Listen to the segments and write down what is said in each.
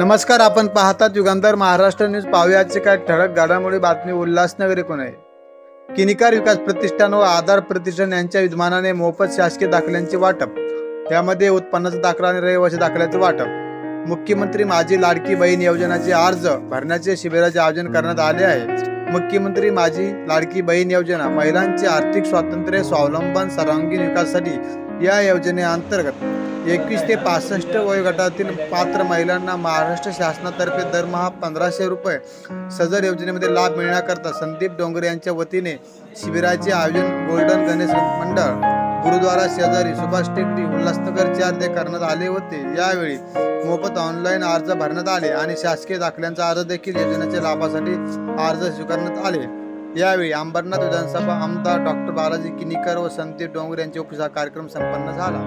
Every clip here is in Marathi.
नमस्कार, आपण पाहतात युगांतर महाराष्ट्र न्यूज. पाहुयाचे काय ठळक घडामोडी बातमी. उल्हासनगर एकूण आहे. किनीकार विकास प्रतिष्ठान व आधार प्रतिष्ठान यांच्या विद्यमानाने मोफत शासकीय दाखल्यांचे वाटप. यामध्ये उत्पन्नाचा दाखला आणि रहिवासी दाखल्याचे वाटप. मुख्यमंत्री माझी लाडकी बहीण योजनेचे अर्ज भरण्याचे शिबिराचे आयोजन करण्यात आले आहे. मुख्यमंत्री माझी लाडकी बहीण योजना महिलांचे आर्थिक स्वातंत्र्य, स्वावलंबन, सर्वांगीण विकासासाठी या योजनेअंतर्गत 21 ते 65 वयोगटातील पात्र महिलांना महाराष्ट्र शासनातर्फे दरमहा 1500 रुपये सदर योजनेमध्ये लाभ मिळण्याकरता संदीप डोंगरे यांच्या वतीने शिबिराचे आयोजन गोल्डन गणेश मंडळ, गुरुद्वारा शेजारी, सुभाष टेकडी, उल्हासनगर 4 ते करण्यात आले होते. यावेळी मोफत ऑनलाईन अर्ज भरण्यात आले आणि शासकीय दाखल्यांचा अर्ज देखील योजनेच्या लाभासाठी अर्ज स्वीकारण्यात आले. यावेळी अंबरनाथ विधानसभा आमदार डॉक्टर बालाजी किनीकर व संदीप डोंगरे यांच्या उपस्थितीत कार्यक्रम संपन्न झाला.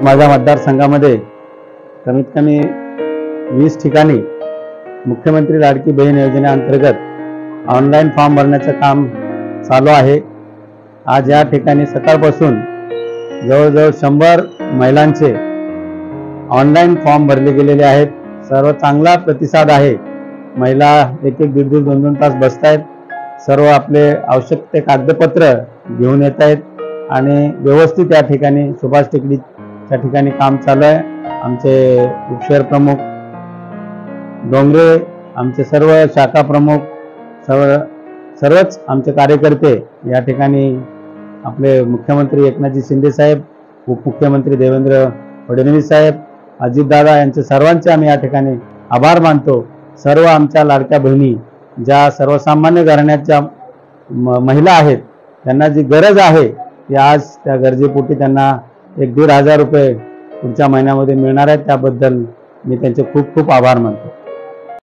माझ्या मतदारसंघामध्ये कमीत कमी 20 ठिकाणी मुख्यमंत्री लाडकी बहीण योजनेअंतर्गत ऑनलाईन फॉर्म भरण्याचं काम चालू आहे. आज या ठिकाणी सकाळपासून जवळजवळ 100 महिलांचे ऑनलाईन फॉर्म भरले गेलेले आहेत. सर्व चांगला प्रतिसाद आहे. महिला एक दीड 2 तास बसत आहेत. सर्व आपले आवश्यक ते कागदपत्र घेऊन येत आहेत आणि व्यवस्थित या ठिकाणी सुभाष टेकडी त्या ठिकाणी काम चालू आहे. आमचे उपशहर प्रमुख डोंगरे, आमचे सर्व शाखा प्रमुख, सर्वच आमचे कार्यकर्ते या ठिकाणी आपले मुख्यमंत्री एकनाथजी शिंदे साहेब, उपमुख्यमंत्री देवेंद्र फडणवीस साहेब, अजितदादा यांचे सर्वांचे आम्ही या ठिकाणी आभार मानतो. सर्व आमच्या लाडक्या बहिणी ज्या सर्वसामान्य घराण्याच्या महिला आहेत, त्यांना जी गरज आहे ती आज त्या गरजेपोटी त्यांना 1,500 रुपये पुढच्या महिन्यामध्ये मिळणार आहेत. त्याबद्दल मी त्यांचे खूप खूप आभार मानतो.